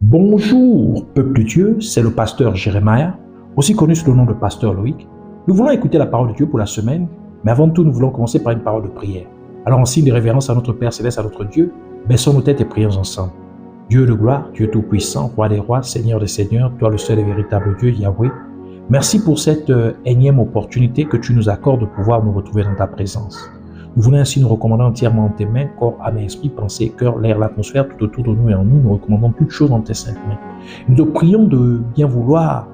Bonjour, peuple de Dieu, c'est le pasteur Jérémie, aussi connu sous le nom de pasteur Loïc. Nous voulons écouter la parole de Dieu pour la semaine, mais avant tout, nous voulons commencer par une parole de prière. Alors, en signe de révérence à notre Père Céleste, à notre Dieu, baissons nos têtes et prions ensemble. Dieu de gloire, Dieu tout-puissant, roi des rois, Seigneur des seigneurs, toi le seul et véritable Dieu, Yahweh. Merci pour cette énième opportunité que tu nous accordes de pouvoir nous retrouver dans ta présence. Nous voulons ainsi nous recommander entièrement en tes mains, corps, âme et esprit, pensée, cœur, l'air, l'atmosphère, tout autour de nous et en nous. Nous recommandons toutes choses en tes saintes mains. Nous te prions de bien vouloir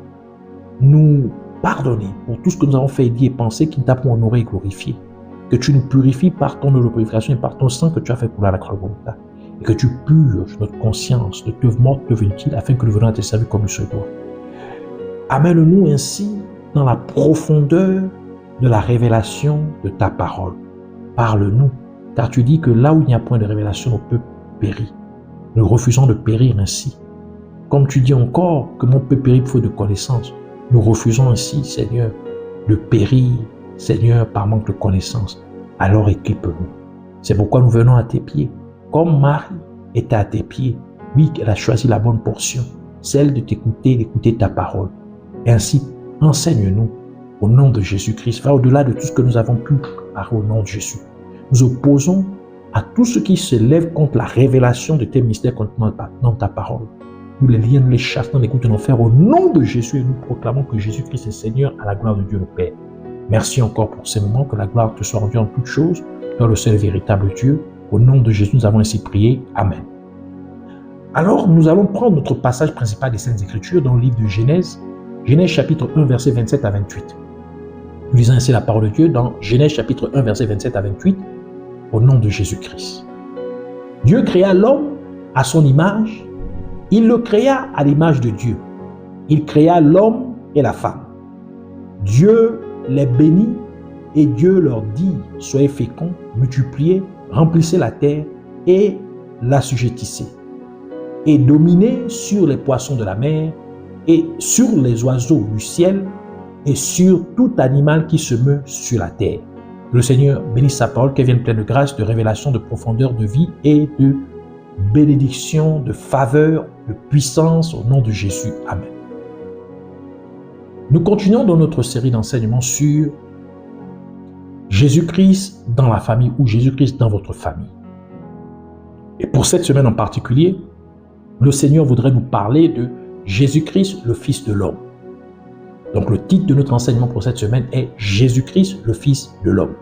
nous pardonner pour tout ce que nous avons fait, dit et pensé qui ne t'a pas honoré et glorifié. Que tu nous purifies par ton eau de purification et par ton sang que tu as fait couler à la croix de Golgotha. Et que tu purges notre conscience de teuf morte, teuf inutile, afin que nous venions à te servir comme il se doit. Amène-nous ainsi dans la profondeur de la révélation de ta parole. Parle-nous, car tu dis que là où il n'y a point de révélation, on peut périr. Nous refusons de périr ainsi. Comme tu dis encore que mon peuple périt faute de connaissance, nous refusons ainsi, Seigneur, de périr, Seigneur, par manque de connaissance. Alors équipe-nous. C'est pourquoi nous venons à tes pieds. Comme Marie était à tes pieds, oui, elle a choisi la bonne portion, celle de t'écouter, d'écouter ta parole. Et ainsi, enseigne-nous au nom de Jésus-Christ. Va au-delà de tout ce que nous avons pu préparer au nom de Jésus. Nous opposons à tout ce qui se lève contre la révélation de tes mystères contenus dans ta parole. Nous les lions, nous les chassons, nous les goûtons d'enfer au nom de Jésus et nous proclamons que Jésus-Christ est Seigneur à la gloire de Dieu le Père. Merci encore pour ces moments, que la gloire te soit rendue en toutes choses, toi le seul véritable Dieu. Au nom de Jésus, nous avons ainsi prié. Amen. Alors, nous allons prendre notre passage principal des Saintes Écritures dans le livre de Genèse, Genèse chapitre 1, versets 27 à 28. Nous lisons ainsi la parole de Dieu dans Genèse chapitre 1, versets 27 à 28, au nom de Jésus-Christ. Dieu créa l'homme à son image, il le créa à l'image de Dieu. Il créa l'homme et la femme. Dieu les bénit et Dieu leur dit, soyez féconds, multipliez, remplissez la terre et l'assujettissez. Et dominez sur les poissons de la mer et sur les oiseaux du ciel et sur tout animal qui se meut sur la terre. Que le Seigneur bénisse sa parole, qu'elle vienne pleine de grâce, de révélation, de profondeur, de vie et de bénédiction, de faveur, de puissance au nom de Jésus. Amen. Nous continuons dans notre série d'enseignements sur Jésus-Christ dans la famille ou Jésus-Christ dans votre famille. Et pour cette semaine en particulier, le Seigneur voudrait nous parler de Jésus-Christ, le Fils de l'homme. Donc le titre de notre enseignement pour cette semaine est Jésus-Christ, le Fils de l'homme.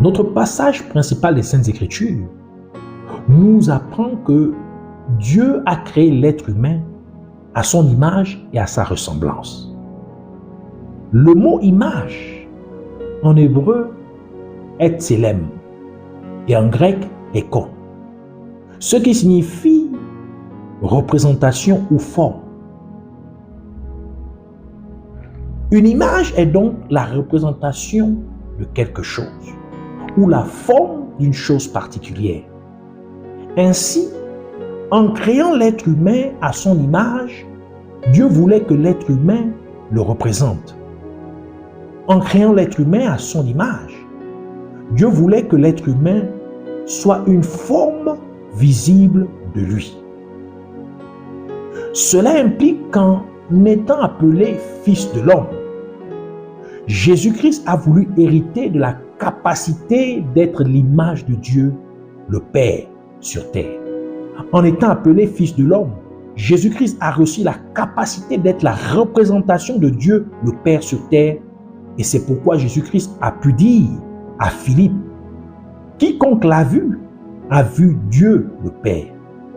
Notre passage principal des Saintes Écritures nous apprend que Dieu a créé l'être humain à son image et à sa ressemblance. Le mot image en hébreu est tselem et en grec écho, ce qui signifie représentation ou forme. Une image est donc la représentation de quelque chose ou la forme d'une chose particulière. Ainsi, en créant l'être humain à son image, Dieu voulait que l'être humain le représente. En créant l'être humain à son image, Dieu voulait que l'être humain soit une forme visible de lui. Cela implique qu'en étant appelé Fils de l'homme, Jésus-Christ a voulu hériter de la capacité d'être l'image de Dieu, le Père, sur terre. En étant appelé Fils de l'homme, Jésus-Christ a reçu la capacité d'être la représentation de Dieu, le Père, sur terre. Et c'est pourquoi Jésus-Christ a pu dire à Philippe, quiconque l'a vu, a vu Dieu, le Père.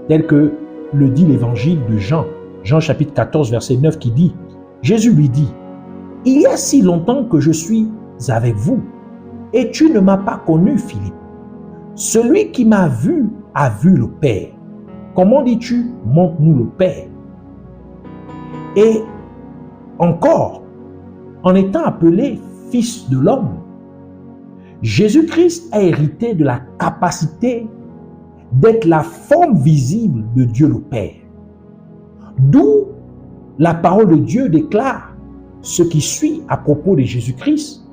Tel que le dit l'évangile de Jean, Jean chapitre 14, verset 9 qui dit, Jésus lui dit, il y a si longtemps que je suis avec vous, et tu ne m'as pas connu, Philippe. Celui qui m'a vu a vu le Père. Comment dis-tu, montre-nous le Père? Et encore, en étant appelé Fils de l'homme, Jésus-Christ a hérité de la capacité d'être la forme visible de Dieu le Père. D'où la parole de Dieu déclare ce qui suit à propos de Jésus-Christ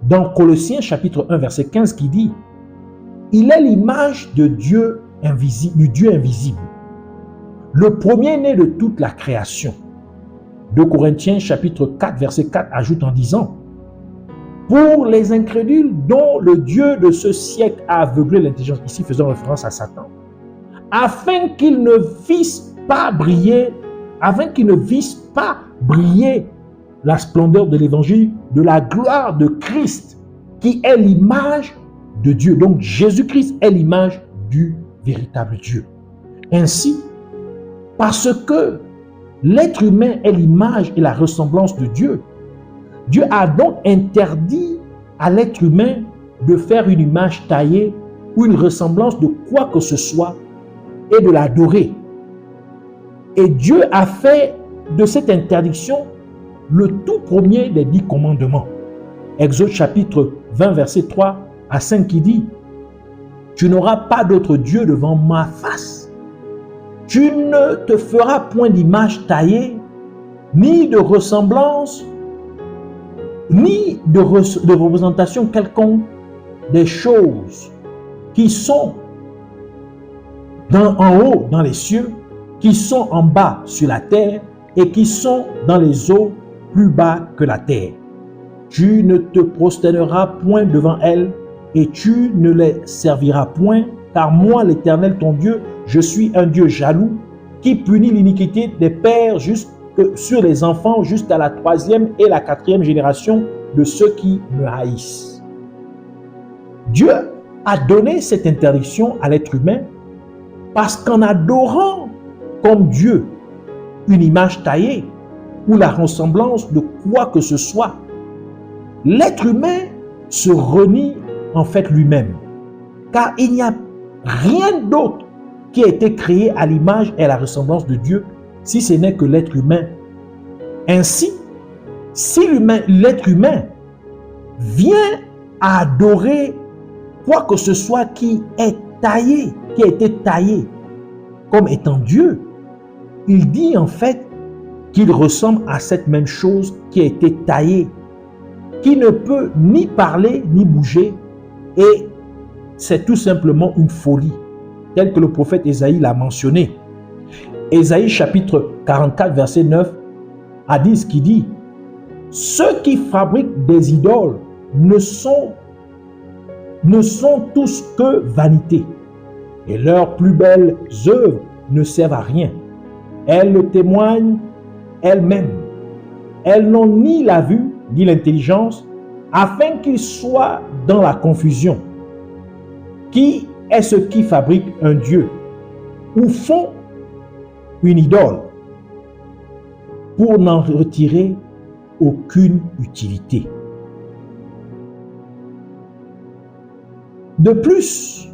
dans Colossiens chapitre 1 verset 15 qui dit « Il est l'image de Dieu invisible, du Dieu invisible, le premier-né de toute la création. 2 Corinthiens chapitre 4, verset 4 ajoute en disant: pour les incrédules dont le Dieu de ce siècle a aveuglé l'intelligence, ici faisant référence à Satan, afin qu'ils ne vissent pas briller la splendeur de l'évangile de la gloire de Christ, qui est l'image de Dieu. Donc Jésus-Christ est l'image du véritable Dieu. Ainsi, parce que l'être humain est l'image et la ressemblance de Dieu, Dieu a donc interdit à l'être humain de faire une image taillée ou une ressemblance de quoi que ce soit et de l'adorer. Et Dieu a fait de cette interdiction le tout premier des 10 commandements. Exode chapitre 20, verset 3 à 5 qui dit: tu n'auras pas d'autre Dieu devant ma face. Tu ne te feras point d'image taillée, ni de ressemblance, ni de représentation quelconque des choses qui sont en haut dans les cieux, qui sont en bas sur la terre et qui sont dans les eaux plus bas que la terre. Tu ne te prosterneras point devant elles et tu ne les serviras point, car moi, l'Éternel ton Dieu, je suis un Dieu jaloux qui punit l'iniquité des pères sur les enfants jusqu'à la 3e et la 4e génération de ceux qui me haïssent. Dieu a donné cette interdiction à l'être humain parce qu'en adorant comme Dieu une image taillée ou la ressemblance de quoi que ce soit, l'être humain se renie en fait lui-même. Car il n'y a rien d'autre qui a été créé à l'image et à la ressemblance de Dieu, si ce n'est que l'être humain. Ainsi, si l'être humain vient à adorer quoi que ce soit qui est taillé, qui a été taillé comme étant Dieu, il dit en fait qu'il ressemble à cette même chose qui a été taillée, qui ne peut ni parler ni bouger, et c'est tout simplement une folie, tel que le prophète Ésaïe l'a mentionné. Ésaïe chapitre 44 verset 9 à 10 qui dit: ceux qui fabriquent des idoles ne sont tous que vanité, et leurs plus belles œuvres ne servent à rien. Elles le témoignent elles-mêmes. Elles n'ont ni la vue ni l'intelligence, afin qu'ils soient dans la confusion. Qui est ce qui fabrique un Dieu ou font une idole pour n'en retirer aucune utilité? De plus,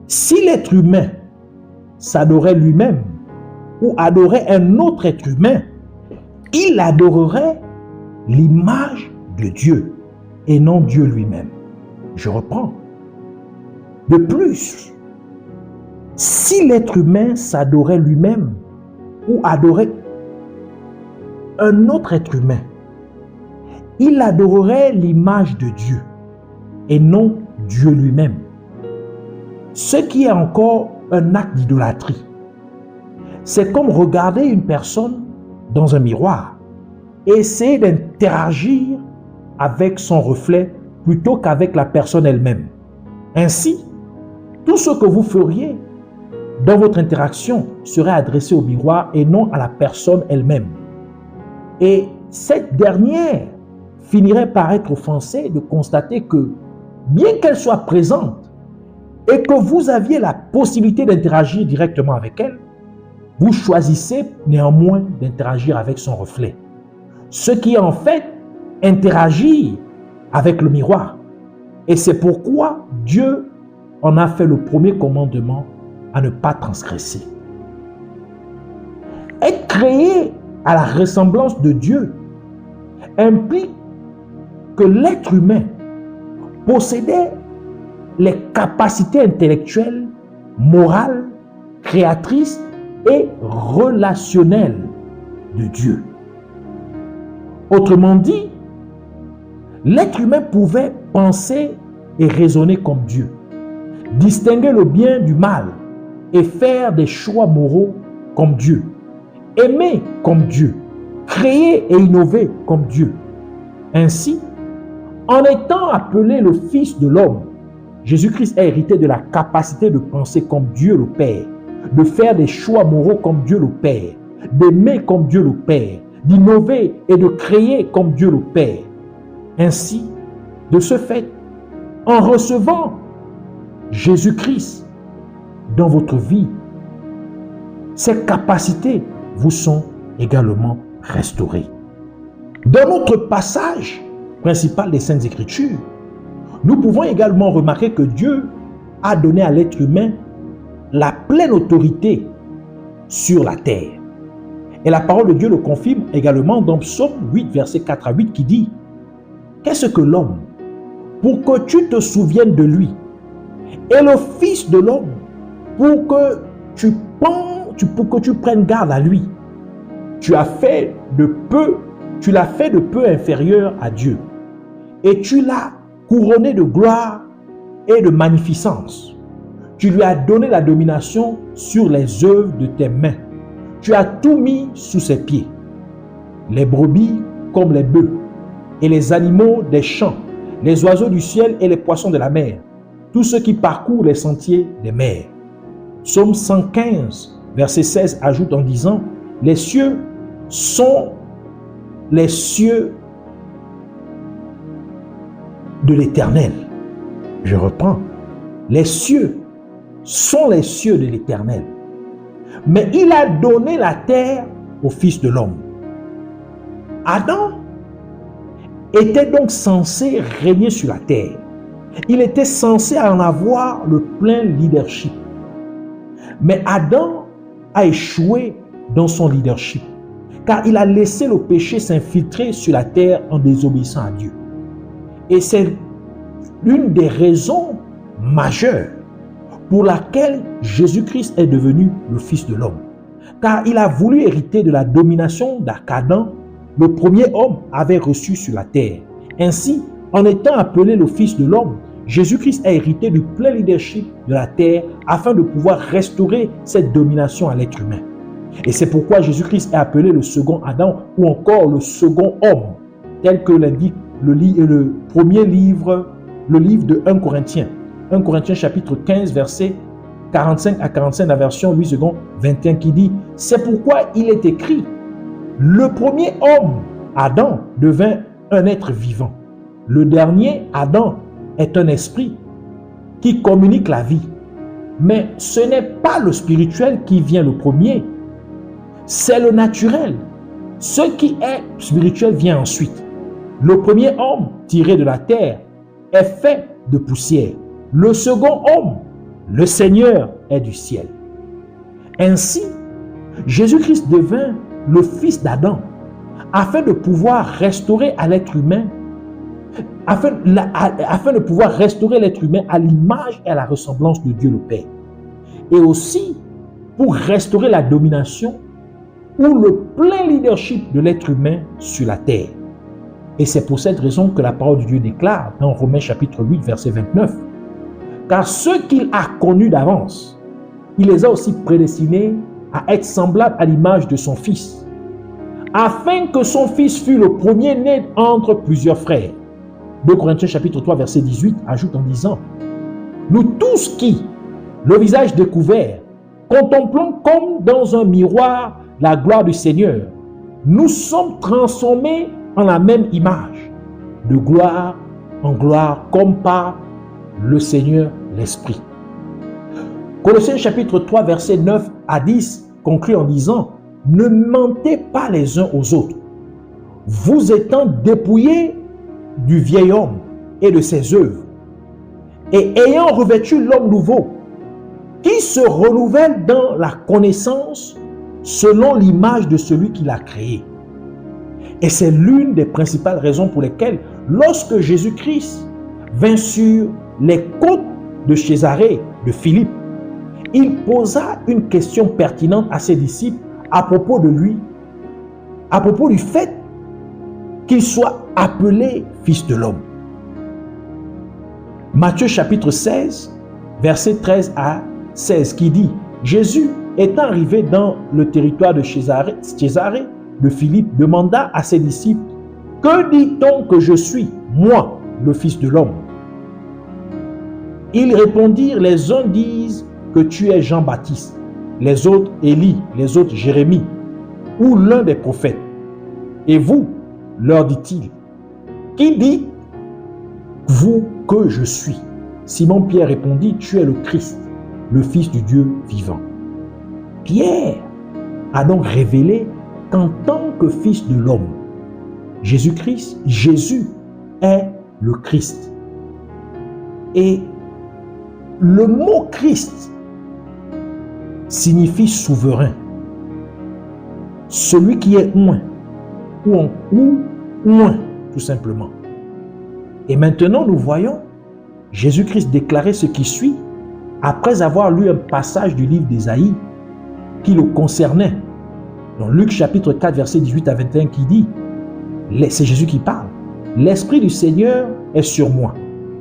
si l'être humain s'adorait lui-même ou adorait un autre être humain, il adorerait l'image de Dieu et non Dieu lui-même. Je reprends. De plus, si l'être humain s'adorait lui-même ou adorait un autre être humain, il adorerait l'image de Dieu et non Dieu lui-même. Ce qui est encore un acte d'idolâtrie. C'est comme regarder une personne dans un miroir et essayer d'interagir avec son reflet plutôt qu'avec la personne elle-même. Ainsi, tout ce que vous feriez dans votre interaction serait adressé au miroir et non à la personne elle-même. Et cette dernière finirait par être offensée de constater que, bien qu'elle soit présente et que vous aviez la possibilité d'interagir directement avec elle, vous choisissez néanmoins d'interagir avec son reflet. Ce qui est en fait interagir avec le miroir. Et c'est pourquoi Dieu en a fait le premier commandement à ne pas transgresser. Être créé à la ressemblance de Dieu implique que l'être humain possédait les capacités intellectuelles, morales, créatrices et relationnelles de Dieu. Autrement dit, l'être humain pouvait penser et raisonner comme Dieu, distinguer le bien du mal et faire des choix moraux comme Dieu, aimer comme Dieu, créer et innover comme Dieu. Ainsi, en étant appelé le Fils de l'homme, Jésus-Christ a hérité de la capacité de penser comme Dieu le Père, de faire des choix moraux comme Dieu le Père, d'aimer comme Dieu le Père, d'innover et de créer comme Dieu le Père. Ainsi, de ce fait, en recevant Jésus-Christ dans votre vie, ces capacités vous sont également restaurées. Dans notre passage principal des Saintes Écritures, nous pouvons également remarquer que Dieu a donné à l'être humain la pleine autorité sur la terre. Et la parole de Dieu le confirme également dans Psaume 8, versets 4 à 8 qui dit « Qu'est-ce que l'homme pour que tu te souviennes de lui, et le Fils de l'homme pour que tu prennes garde à lui. Tu l'as fait de peu inférieur à Dieu, et tu l'as couronné de gloire et de magnificence. Tu lui as donné la domination sur les œuvres de tes mains. Tu as tout mis sous ses pieds, les brebis comme les bœufs, et les animaux des champs, les oiseaux du ciel et les poissons de la mer, tous ceux qui parcourent les sentiers des mers. » Psaume 115, verset 16 ajoute en disant « Les cieux sont les cieux de l'Éternel. » Je reprends. Les cieux sont les cieux de l'Éternel. Mais il a donné la terre au Fils de l'homme. Adam était donc censé régner sur la terre. Il était censé en avoir le plein leadership. Mais Adam a échoué dans son leadership, car il a laissé le péché s'infiltrer sur la terre en désobéissant à Dieu. Et c'est l'une des raisons majeures pour laquelle Jésus-Christ est devenu le Fils de l'homme. Car il a voulu hériter de la domination qu'Adam, le premier homme, avait reçue sur la terre. Ainsi, en étant appelé le Fils de l'homme, Jésus-Christ a hérité du plein leadership de la terre afin de pouvoir restaurer cette domination à l'être humain. Et c'est pourquoi Jésus-Christ est appelé le second Adam ou encore le second homme, tel que l'indique le premier livre, le livre de 1 Corinthiens. 1 Corinthiens chapitre 15, verset 45 à 45, la version Louis II 21 qui dit « C'est pourquoi il est écrit, le premier homme, Adam, devint un être vivant. Le dernier, Adam, est un esprit qui communique la vie. Mais ce n'est pas le spirituel qui vient le premier, c'est le naturel. Ce qui est spirituel vient ensuite. Le premier homme tiré de la terre est fait de poussière. Le second homme, le Seigneur, est du ciel. » Ainsi, Jésus-Christ devint le fils d'Adam afin de pouvoir restaurer à l'être humain afin de pouvoir restaurer l'être humain à l'image et à la ressemblance de Dieu le Père. Et aussi pour restaurer la domination ou le plein leadership de l'être humain sur la terre. Et c'est pour cette raison que la parole de Dieu déclare dans Romains chapitre 8, verset 29. Car ceux qu'il a connus d'avance, il les a aussi prédestinés à être semblables à l'image de son Fils, afin que son Fils fût le premier-né entre plusieurs frères. 2 Corinthiens chapitre 3 verset 18 ajoute en disant « Nous tous qui, le visage découvert, contemplons comme dans un miroir la gloire du Seigneur, nous sommes transformés en la même image, de gloire en gloire, comme par le Seigneur l'Esprit. » Colossiens chapitre 3 verset 9 à 10 conclut en disant « Ne mentez pas les uns aux autres, vous étant dépouillés du vieil homme et de ses œuvres, et ayant revêtu l'homme nouveau, qui se renouvelle dans la connaissance selon l'image de celui qui l'a créé. » Et c'est l'une des principales raisons pour lesquelles, lorsque Jésus-Christ vint sur les côtes de Césarée de Philippe, il posa une question pertinente à ses disciples à propos de lui, à propos du fait qu'il soit appelé Fils de l'homme. Matthieu chapitre 16, verset 13 à 16, qui dit Jésus, étant arrivé dans le territoire de Césarée de Philippe, demanda à ses disciples, « Que dit-on que je suis, moi, le Fils de l'homme » Ils répondirent, « Les uns disent que tu es Jean-Baptiste, les autres Élie, les autres Jérémie, ou l'un des prophètes. Et vous, leur dit-il, qui dites-vous que je suis ?» Simon-Pierre répondit, « Tu es le Christ, le Fils du Dieu vivant. » Pierre a donc révélé qu'en tant que Fils de l'homme, Jésus-Christ, Jésus est le Christ. Et le mot Christ signifie souverain, celui qui est oint, ou oint, tout simplement. Et maintenant, nous voyons Jésus-Christ déclarer ce qui suit après avoir lu un passage du livre d'Ésaïe qui le concernait. Dans Luc chapitre 4, verset 18 à 21 qui dit, c'est Jésus qui parle, « L'Esprit du Seigneur est sur moi,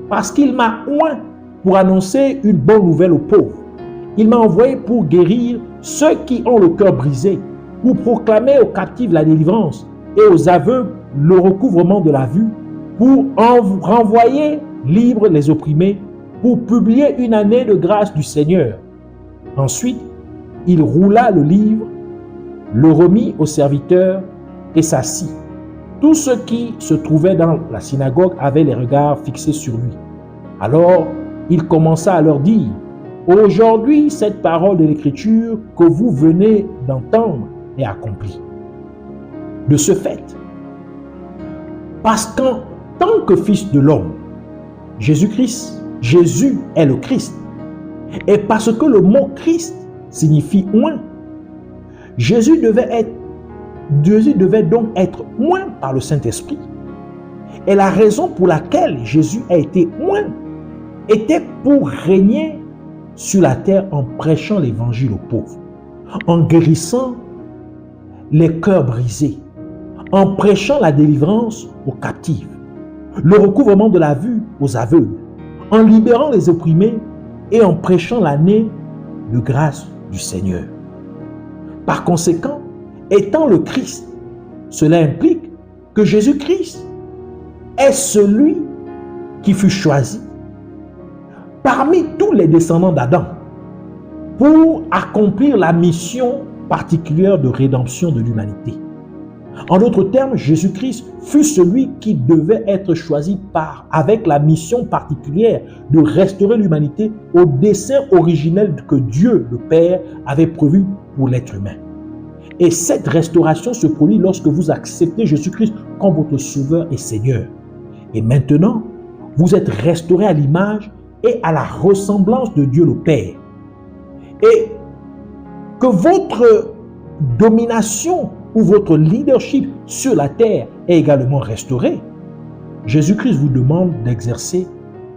parce qu'il m'a oint pour annoncer une bonne nouvelle aux pauvres. Il m'a envoyé pour guérir ceux qui ont le cœur brisé, pour proclamer aux captifs la délivrance et aux aveugles le recouvrement de la vue, pour renvoyer libres les opprimés, pour publier une année de grâce du Seigneur. » Ensuite, il roula le livre, le remit au serviteur et s'assit. Tous ceux qui se trouvaient dans la synagogue avaient les regards fixés sur lui. Alors, il commença à leur dire, « Aujourd'hui, cette parole de l'Écriture que vous venez d'entendre est accomplie. » De ce fait, parce qu'en tant que Fils de l'homme, Jésus-Christ, Jésus est le Christ. Et parce que le mot Christ signifie oint, Jésus devait donc être oint par le Saint-Esprit. Et la raison pour laquelle Jésus a été oint était pour régner sur la terre en prêchant l'évangile aux pauvres, en guérissant les cœurs brisés, en prêchant la délivrance aux captifs, le recouvrement de la vue aux aveugles, en libérant les opprimés et en prêchant l'année de grâce du Seigneur. Par conséquent, étant le Christ, cela implique que Jésus-Christ est celui qui fut choisi parmi tous les descendants d'Adam pour accomplir la mission particulière de rédemption de l'humanité. En d'autres termes, Jésus-Christ fut celui qui devait être choisi avec la mission particulière de restaurer l'humanité au dessein originel que Dieu, le Père, avait prévu pour l'être humain. Et cette restauration se produit lorsque vous acceptez Jésus-Christ comme votre Sauveur et Seigneur. Et maintenant, vous êtes restaurés à l'image et à la ressemblance de Dieu le Père. Et que votre domination ou votre leadership sur la terre est également restauré. Jésus-Christ vous demande d'exercer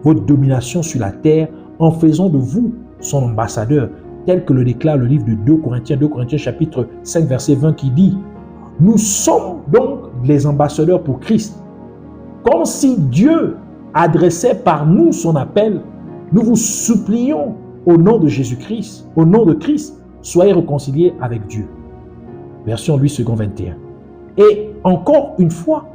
votre domination sur la terre en faisant de vous son ambassadeur, tel que le déclare le livre de 2 Corinthiens chapitre 5 verset 20 qui dit « Nous sommes donc les ambassadeurs pour Christ. Comme si Dieu adressait par nous son appel, nous vous supplions au nom de Jésus-Christ, au nom de Christ, soyez réconciliés avec Dieu. » Version Louis II 21. Et encore une fois,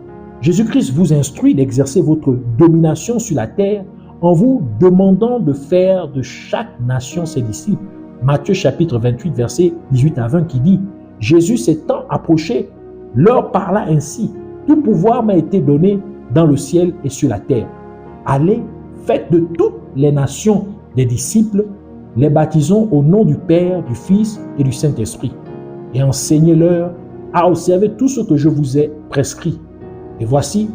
Jésus-Christ vous instruit d'exercer votre domination sur la terre en vous demandant de faire de chaque nation ses disciples. Matthieu chapitre 28 verset 18 à 20 qui dit « Jésus s'étant approché, leur parla ainsi, « Tout pouvoir m'a été donné dans le ciel et sur la terre. Allez, faites de toutes les nations des disciples, les baptisons au nom du Père, du Fils et du Saint-Esprit. Et enseignez-leur à observer tout ce que je vous ai prescrit. Et voici,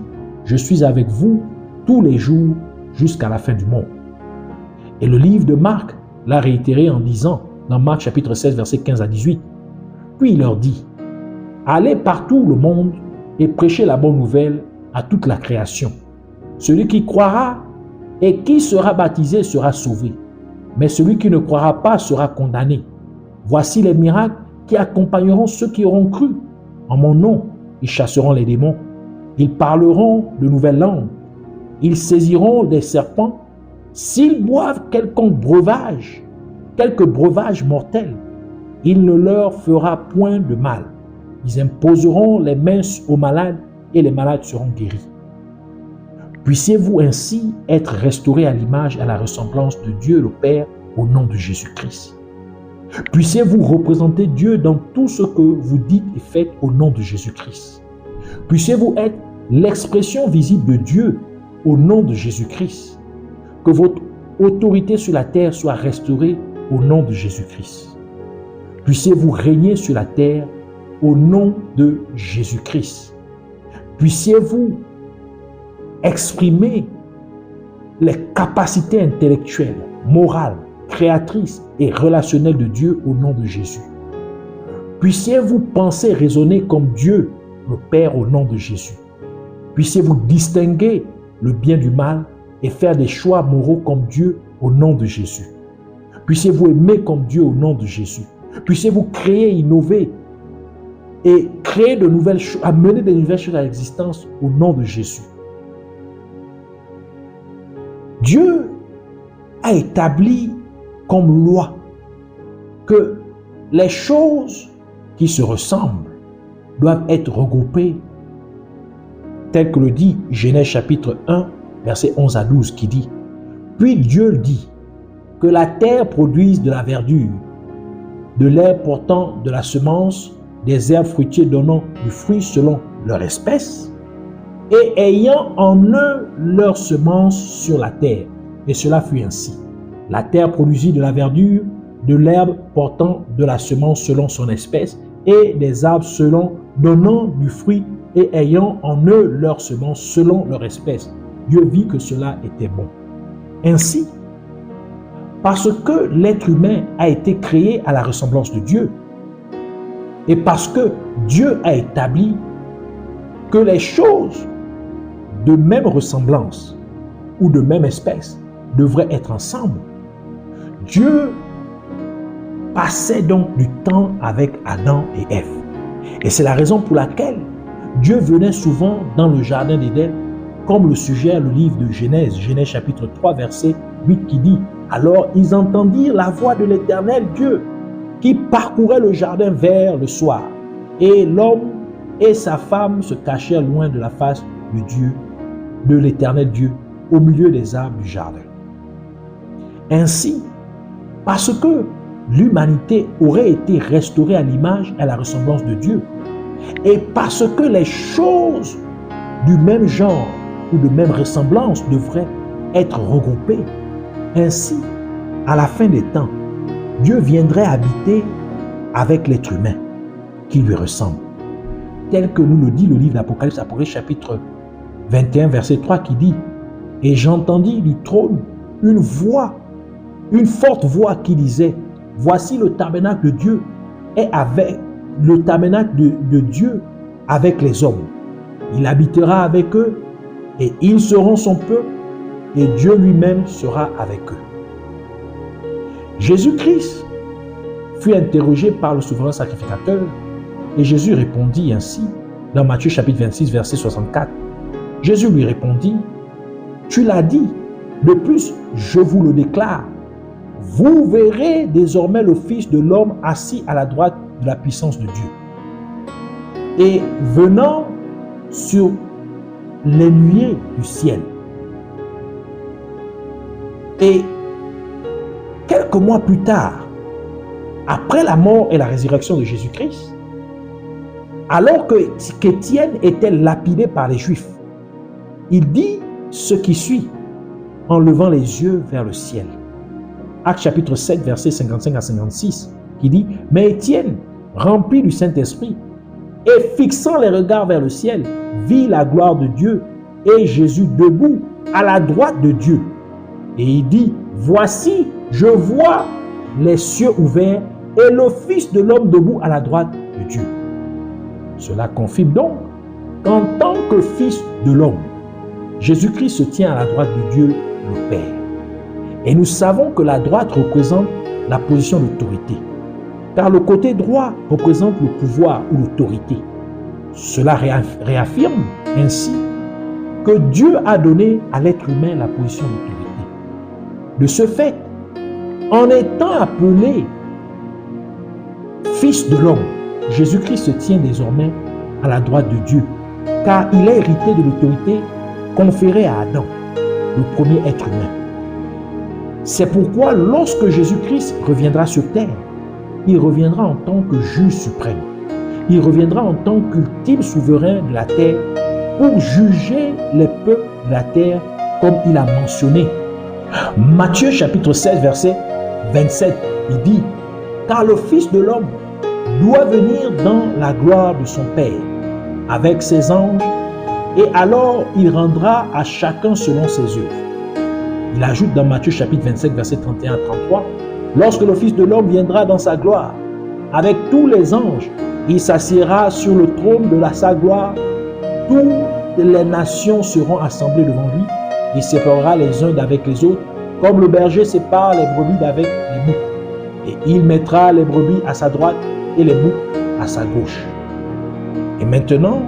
je suis avec vous tous les jours jusqu'à la fin du monde. » Et le livre de Marc l'a réitéré en disant, dans Marc chapitre 16, verset 15 à 18, « Puis il leur dit, allez partout le monde et prêchez la bonne nouvelle à toute la création. Celui qui croira et qui sera baptisé sera sauvé, mais celui qui ne croira pas sera condamné. Voici les miracles qui accompagneront ceux qui auront cru. En mon nom, ils chasseront les démons. Ils parleront de nouvelles langues. Ils saisiront des serpents. S'ils boivent quelconque breuvage, quelques breuvages mortels, il ne leur fera point de mal. Ils imposeront les mains aux malades et les malades seront guéris. Puissiez-vous ainsi être restaurés à l'image et à la ressemblance de Dieu le Père au nom de Jésus-Christ. Puissiez-vous représenter Dieu dans tout ce que vous dites et faites au nom de Jésus-Christ. Puissiez-vous être l'expression visible de Dieu au nom de Jésus-Christ. Que votre autorité sur la terre soit restaurée au nom de Jésus-Christ. Puissiez-vous régner sur la terre au nom de Jésus-Christ. Puissiez-vous exprimer les capacités intellectuelles, morales, créatrices et relationnelles de Dieu au nom de Jésus. Puissiez-vous penser et raisonner comme Dieu, le Père, au nom de Jésus. Puissiez-vous distinguer le bien du mal et faire des choix moraux comme Dieu au nom de Jésus. Puissiez-vous aimer comme Dieu au nom de Jésus. Puissiez-vous créer, innover et créer de nouvelles choses, amener de nouvelles choses à l'existence au nom de Jésus. Dieu a établi comme loi que les choses qui se ressemblent doivent être regroupées, tel que le dit Genèse chapitre 1, versets 11 à 12, qui dit « Puis Dieu dit que la terre produise de la verdure, de l'herbe portant de la semence, des herbes fruitiers donnant du fruit selon leur espèce, et ayant en eux leur semence sur la terre. Et cela fut ainsi. La terre produisit de la verdure, de l'herbe portant de la semence selon son espèce, et des arbres selon donnant du fruit, et ayant en eux leur semence selon leur espèce. Dieu vit que cela était bon. Ainsi, parce que l'être humain a été créé à la ressemblance de Dieu, et parce que Dieu a établi que les choses de même ressemblance ou de même espèce devraient être ensemble, Dieu passait donc du temps avec Adam et Ève. Et c'est la raison pour laquelle Dieu venait souvent dans le jardin d'Éden, comme le suggère le livre de Genèse, Genèse chapitre 3, verset 8 qui dit « Alors ils entendirent la voix de l'Éternel Dieu qui parcourait le jardin vers le soir. Et l'homme et sa femme se cachèrent loin de la face de Dieu, de l'Éternel Dieu, au milieu des arbres du jardin. » Ainsi, parce que l'humanité aurait été restaurée à l'image et à la ressemblance de Dieu, et parce que les choses du même genre ou de même ressemblance devraient être regroupées, ainsi, à la fin des temps, Dieu viendrait habiter avec l'être humain qui lui ressemble. Tel que nous le dit le livre d'Apocalypse, Apocalypse chapitre 21, verset 3 qui dit « Et j'entendis du trône une voix, une forte voix qui disait « Voici le tabernacle de Dieu et avec le tabernacle de Dieu avec les hommes. Il habitera avec eux et ils seront son peuple et Dieu lui-même sera avec eux. » Jésus-Christ fut interrogé par le souverain sacrificateur et Jésus répondit ainsi dans Matthieu chapitre 26 verset 64. Jésus lui répondit « Tu l'as dit, de plus je vous le déclare, vous verrez désormais le Fils de l'homme assis à la droite de la puissance de Dieu et venant sur les nuées du ciel. » Et quelques mois plus tard, après la mort et la résurrection de Jésus-Christ, alors qu'Étienne était lapidé par les Juifs, il dit ce qui suit en levant les yeux vers le ciel. Actes chapitre 7, versets 55 à 56, qui dit « Mais Étienne, rempli du Saint-Esprit, et fixant les regards vers le ciel, vit la gloire de Dieu et Jésus debout à la droite de Dieu. Et il dit « Voici, je vois les cieux ouverts et le Fils de l'homme debout à la droite de Dieu. » Cela confirme donc qu'en tant que Fils de l'homme, Jésus-Christ se tient à la droite de Dieu le Père. Et nous savons que la droite représente la position d'autorité, car le côté droit représente le pouvoir ou l'autorité. Cela réaffirme ainsi que Dieu a donné à l'être humain la position d'autorité. De ce fait, En étant appelé Fils de l'homme, Jésus-Christ se tient désormais à la droite de Dieu, car il a hérité de l'autorité conférée à Adam, le premier être humain. C'est pourquoi lorsque Jésus-Christ reviendra sur terre, il reviendra en tant que juge suprême. Il reviendra en tant qu'ultime souverain de la terre pour juger les peuples de la terre comme il a mentionné. Matthieu chapitre 16 verset 27, il dit « Car le Fils de l'homme doit venir dans la gloire de son Père avec ses anges et alors il rendra à chacun selon ses œuvres. » Il ajoute dans Matthieu chapitre 25 verset 31 à 33 « Lorsque le Fils de l'homme viendra dans sa gloire avec tous les anges, il s'assiera sur le trône de sa gloire. Toutes les nations seront assemblées devant lui. Il séparera les uns d'avec les autres, comme le berger sépare les brebis d'avec les boucs. Et il mettra les brebis à sa droite et les boucs à sa gauche. » Et maintenant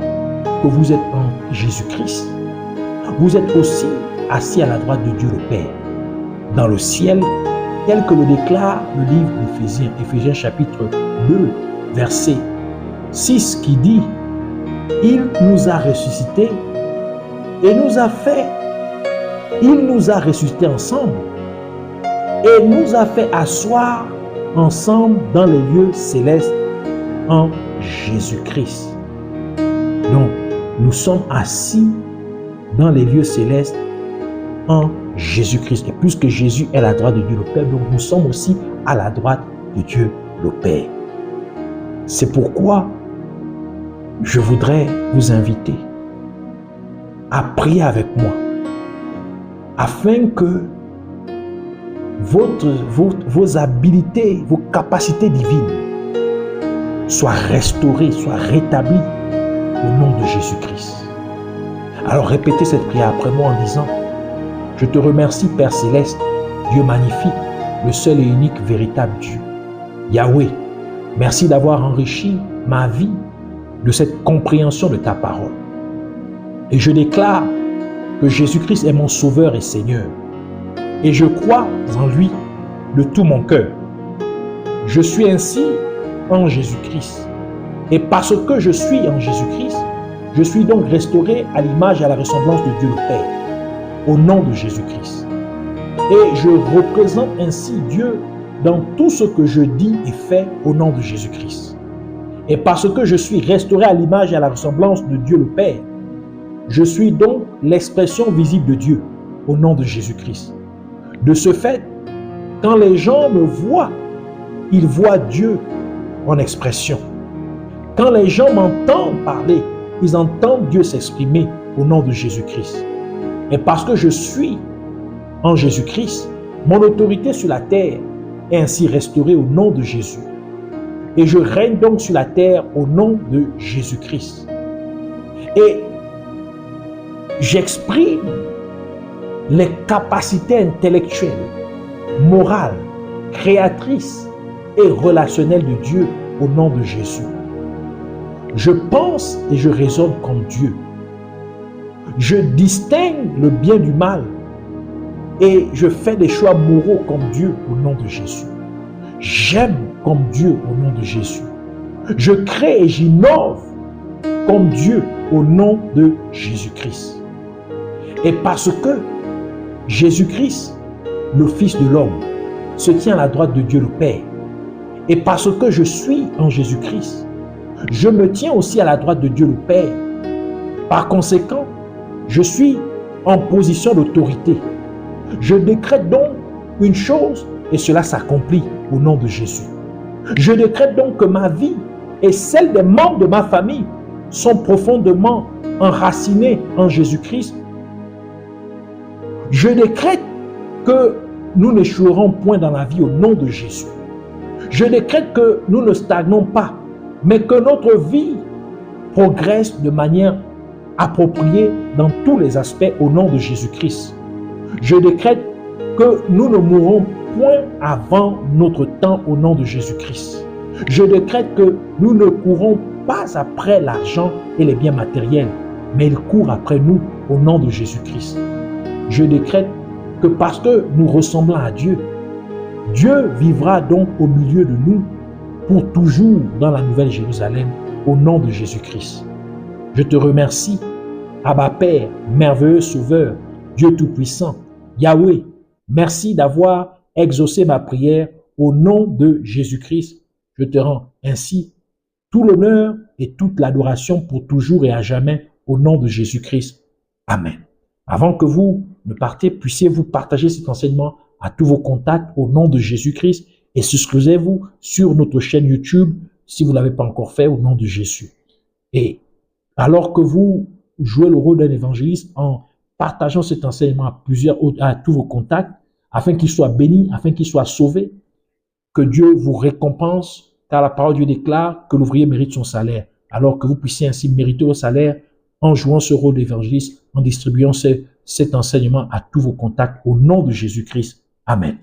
que vous êtes en Jésus-Christ, vous êtes aussi assis à la droite de Dieu le Père, dans le ciel, tel que le déclare le livre d'Éphésiens, Éphésiens chapitre 2, verset 6, qui dit « Il nous a ressuscités et il nous a ressuscités ensemble et nous a fait asseoir ensemble dans les lieux célestes en Jésus-Christ. » Donc, nous sommes assis dans les lieux célestes en Jésus-Christ. Et puisque Jésus est à la droite de Dieu le Père, donc nous sommes aussi à la droite de Dieu le Père. C'est pourquoi je voudrais vous inviter à prier avec moi afin que vos habilités, vos capacités divines soient restaurées, soient rétablies au nom de Jésus-Christ. Alors répétez cette prière après moi en disant « Je te remercie Père Céleste, Dieu magnifique, le seul et unique véritable Dieu. Yahweh, merci d'avoir enrichi ma vie de cette compréhension de ta parole. Et je déclare que Jésus-Christ est mon Sauveur et Seigneur. Et je crois en lui de tout mon cœur. Je suis ainsi en Jésus-Christ. Et parce que je suis en Jésus-Christ, je suis donc restauré à l'image et à la ressemblance de Dieu le Père, au nom de Jésus-Christ. Et je représente ainsi Dieu dans tout ce que je dis et fais au nom de Jésus-Christ. Et parce que je suis restauré à l'image et à la ressemblance de Dieu le Père, je suis donc l'expression visible de Dieu au nom de Jésus-Christ. De ce fait, quand les gens me voient, ils voient Dieu en expression. Quand les gens m'entendent parler, ils entendent Dieu s'exprimer au nom de Jésus-Christ. Et parce que je suis en Jésus-Christ, mon autorité sur la terre est ainsi restaurée au nom de Jésus. Et je règne donc sur la terre au nom de Jésus-Christ. Et j'exprime les capacités intellectuelles, morales, créatrices et relationnelles de Dieu au nom de Jésus. Je pense et je raisonne comme Dieu. Je distingue le bien du mal et je fais des choix moraux comme Dieu au nom de Jésus. J'aime comme Dieu au nom de Jésus. Je crée et j'innove comme Dieu au nom de Jésus-Christ. Et parce que Jésus-Christ, le Fils de l'homme, se tient à la droite de Dieu le Père, et parce que je suis en Jésus-Christ, je me tiens aussi à la droite de Dieu le Père. Par conséquent, je suis en position d'autorité. Je décrète donc une chose et cela s'accomplit au nom de Jésus. Je décrète donc que ma vie et celle des membres de ma famille sont profondément enracinés en Jésus-Christ. Je décrète que nous n'échouerons point dans la vie au nom de Jésus. Je décrète que nous ne stagnons pas, mais que notre vie progresse de manière appropriée dans tous les aspects au nom de Jésus-Christ. Je décrète que nous ne mourrons point avant notre temps au nom de Jésus-Christ. Je décrète que nous ne courons pas après l'argent et les biens matériels, mais il court après nous au nom de Jésus-Christ. Je décrète que parce que nous ressemblons à Dieu, Dieu vivra donc au milieu de nous pour toujours dans la Nouvelle Jérusalem, au nom de Jésus-Christ. Je te remercie, Abba Père, merveilleux Sauveur, Dieu Tout-Puissant, Yahweh. Merci d'avoir exaucé ma prière au nom de Jésus-Christ. Je te rends ainsi tout l'honneur et toute l'adoration pour toujours et à jamais au nom de Jésus-Christ. Amen. Avant que vous ne partez, puissiez-vous partager cet enseignement à tous vos contacts au nom de Jésus-Christ et souscrivez-vous sur notre chaîne YouTube si vous ne l'avez pas encore fait au nom de Jésus. Et alors que vous jouez le rôle d'un évangéliste en partageant cet enseignement à tous vos contacts, afin qu'ils soient bénis, afin qu'ils soient sauvés, que Dieu vous récompense, car la parole de Dieu déclare que l'ouvrier mérite son salaire, alors que vous puissiez ainsi mériter vos salaires en jouant ce rôle d'évangéliste, en distribuant cet enseignement à tous vos contacts au nom de Jésus-Christ. Amen.